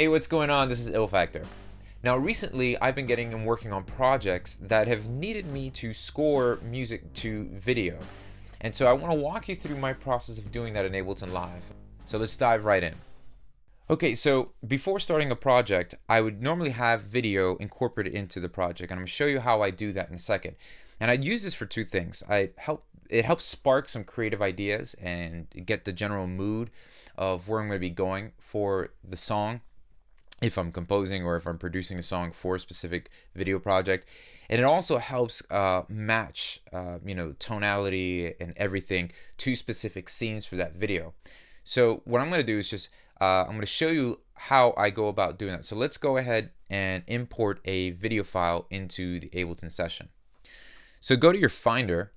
Hey, what's going on? This is Ill Factor. Now, recently I've been getting and working on projects that have needed me to score music to video. And so I want to walk you through my process of doing that in Ableton Live. So let's dive right in. Okay, so before starting a project, I would normally have video incorporated into the project, and I'm going to show you how I do that in a second. And I'd use this for two things. It helps spark some creative ideas and get the general mood of where I'm going to be going for the song, if I'm composing or if I'm producing a song for a specific video project. And it also helps match tonality and everything to specific scenes for that video. So what I'm going to do is just I'm going to show you how I go about doing that. So let's go ahead and import a video file into the Ableton session. So go to your Finder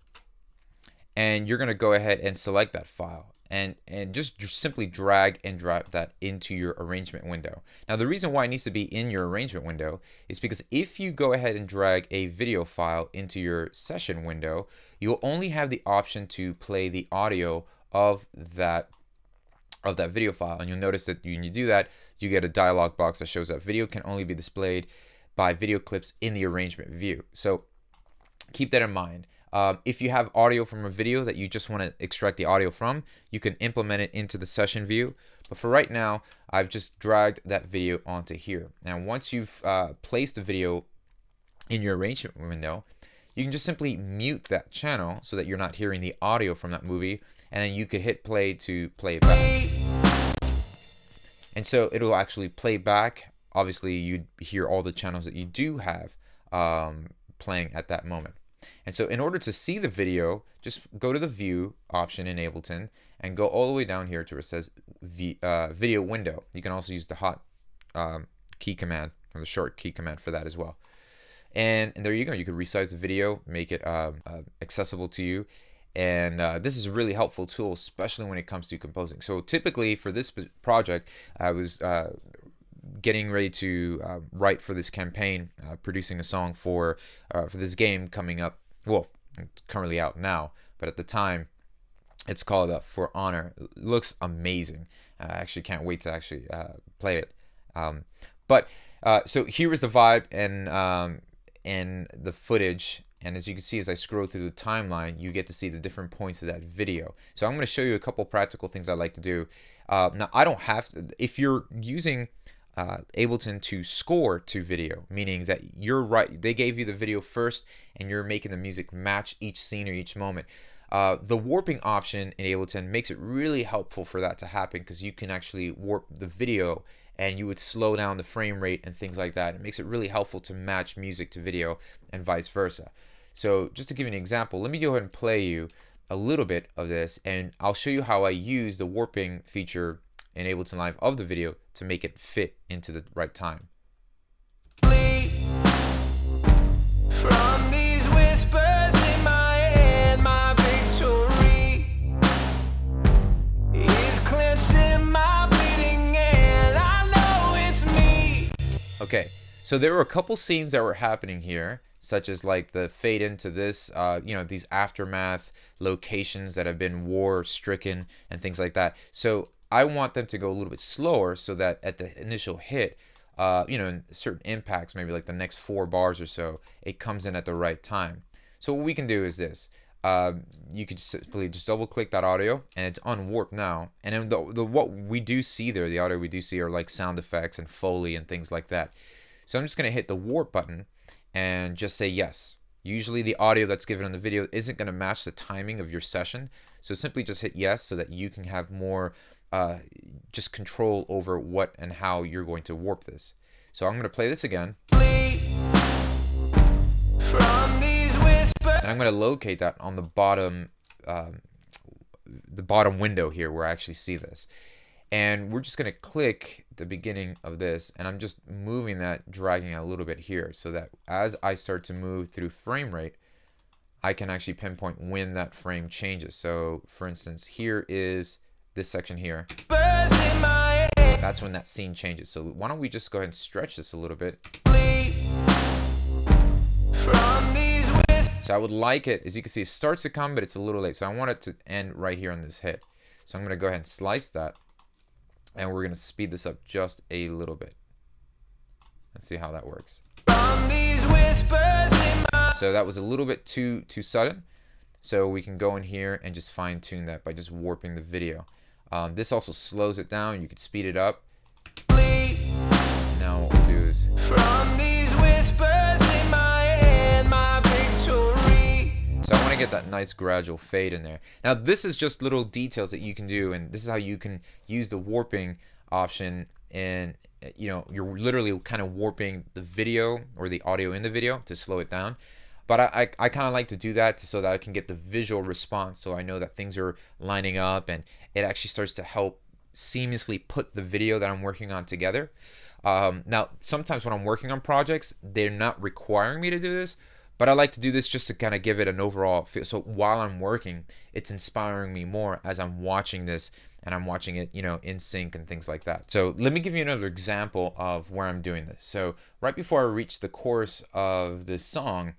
and you're going to go ahead and select that file. And just simply drag and drop that into your arrangement window. Now, the reason why it needs to be in your arrangement window is because if you go ahead and drag a video file into your session window, you'll only have the option to play the audio of that video file. And you'll notice that when you do that, you get a dialog box that shows that video can only be displayed by video clips in the arrangement view. So keep that in mind. If you have audio from a video that you just want to extract the audio from, you can implement it into the session view. But for right now, I've just dragged that video onto here. Now, once you've placed the video in your arrangement window, you can just simply mute that channel so that you're not hearing the audio from that movie, and then you could hit play to play it back. And so it'll actually play back. Obviously, you'd hear all the channels that you do have playing at that moment. And so in order to see the video, just go to the view option in Ableton and go all the way down here to where it says video window. You can also use the hot key command or the short key command for that as well. And there you go. You could resize the video, make it accessible to you. And this is a really helpful tool, especially when it comes to composing. So typically for this project, I was getting ready to write for this campaign, producing a song for this game coming up. Well, it's currently out now, but at the time, it's called For Honor. It looks amazing. I actually can't wait to actually play it. So here is the vibe and the footage. And as you can see, as I scroll through the timeline, you get to see the different points of that video. So I'm going to show you a couple practical things I like to do. Now, I don't have to, if you're using Ableton to score to video, meaning that you're right, they gave you the video first and you're making the music match each scene or each moment. The warping option in Ableton makes it really helpful for that to happen, because you can actually warp the video and you would slow down the frame rate and things like that. It makes it really helpful to match music to video and vice versa. So just to give you an example, let me go ahead and play you a little bit of this, and I'll show you how I use the warping feature in Ableton Live of the video to make it fit into the right time. From these whispers in my head, my victory is clenching my bleeding hand. I know it's me. Okay, so there were a couple scenes that were happening here, such as like the fade into this, these aftermath locations that have been war stricken and things like that. So I want them to go a little bit slower so that at the initial hit, in certain impacts, maybe like the next 4 bars or so, it comes in at the right time. So what we can do is this. You could simply just double click that audio and it's unwarped now. And then what we do see there, the audio we do see are like sound effects and Foley and things like that. So I'm just going to hit the warp button and just say yes. Usually the audio that's given on the video isn't going to match the timing of your session. So simply just hit yes so that you can have more just control over what and how you're going to warp this. So I'm going to play this again. And I'm going to locate that on the bottom window here where I actually see this. And we're just going to click the beginning of this, and I'm just moving that, dragging it a little bit here so that as I start to move through frame rate, I can actually pinpoint when that frame changes. So for instance, here is this section here. That's when that scene changes. So why don't we just go ahead and stretch this a little bit. So I would like it, as you can see, it starts to come, but it's a little late. So I want it to end right here on this hit. So I'm going to go ahead and slice that. And we're gonna speed this up just a little bit. Let's see how that works. So that was a little bit too sudden. So we can go in here and just fine tune that by just warping the video. This also slows it down. You could speed it up. Now what we'll do is from these whispers in my head, my victory. So I want to get that nice gradual fade in there. Now this is just little details that you can do, and this is how you can use the warping option. And you know, you're literally kind of warping the video or the audio in the video to slow it down. But I kind of like to do that so that I can get the visual response, so I know that things are lining up, and it actually starts to help seamlessly put the video that I'm working on together. Now, sometimes when I'm working on projects, they're not requiring me to do this, but I like to do this just to kind of give it an overall feel. So while I'm working, it's inspiring me more as I'm watching this, and I'm watching it, you know, in sync and things like that. So let me give you another example of where I'm doing this. So right before I reach the chorus of this song,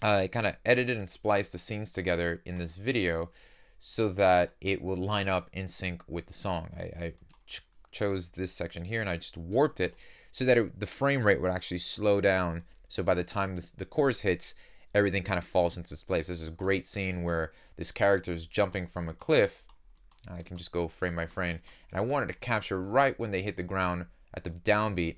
I kind of edited and spliced the scenes together in this video so that it would line up in sync with the song. I chose this section here and I just warped it so that the frame rate would actually slow down. So by the time the chorus hits, everything kind of falls into its place. There's a great scene where this character is jumping from a cliff. I can just go frame by frame. And I wanted to capture right when they hit the ground at the downbeat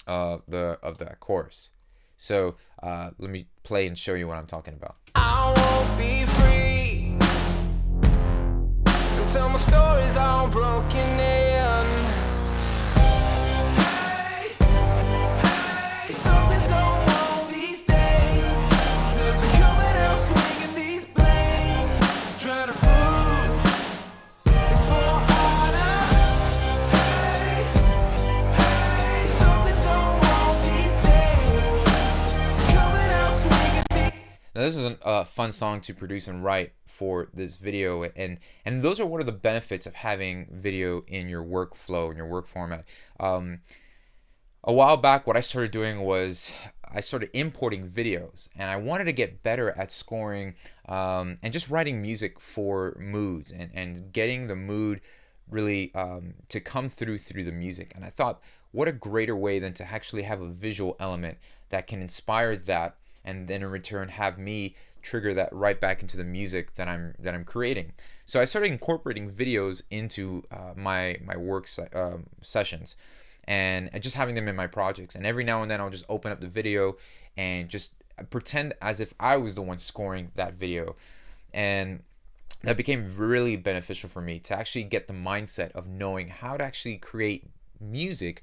of that chorus. So let me play and show you what I'm talking about. I won't be free until my story's all broken in. Hey, hey, something's going on these days. There's the coming out swinging these blades, trying to prove it's for honor. Hey, hey, something's going on these days. Now this was a fun song to produce and write for this video, and those are one of the benefits of having video in your workflow, in your work format. A while back, what I started doing was I started importing videos, and I wanted to get better at scoring and just writing music for moods and getting the mood really to come through the music. And I thought, what a greater way than to actually have a visual element that can inspire that, and then in return have me trigger that right back into the music that I'm creating. So I started incorporating videos into my work sessions, and just having them in my projects. And every now and then I'll just open up the video and just pretend as if I was the one scoring that video. And that became really beneficial for me to actually get the mindset of knowing how to actually create music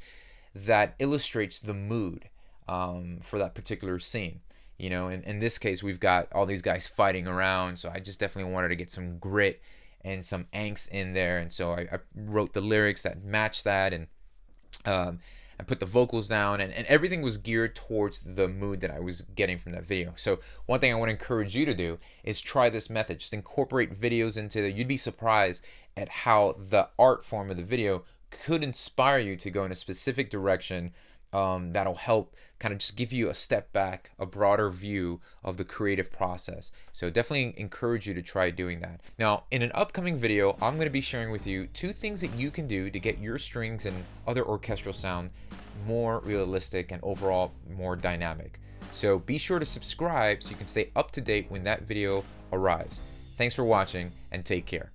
that illustrates the mood for that particular scene. You know, in this case, we've got all these guys fighting around, so I just definitely wanted to get some grit and some angst in there. And so I wrote the lyrics that match that, and I put the vocals down, and everything was geared towards the mood that I was getting from that video. So one thing I want to encourage you to do is try this method. Just incorporate videos into it. You'd be surprised at how the art form of the video could inspire you to go in a specific direction that'll help kind of just give you a step back, a broader view of the creative process. So definitely encourage you to try doing that. Now, in an upcoming video, I'm going to be sharing with you 2 things that you can do to get your strings and other orchestral sound more realistic and overall more dynamic. So be sure to subscribe so you can stay up to date when that video arrives. Thanks for watching, and take care.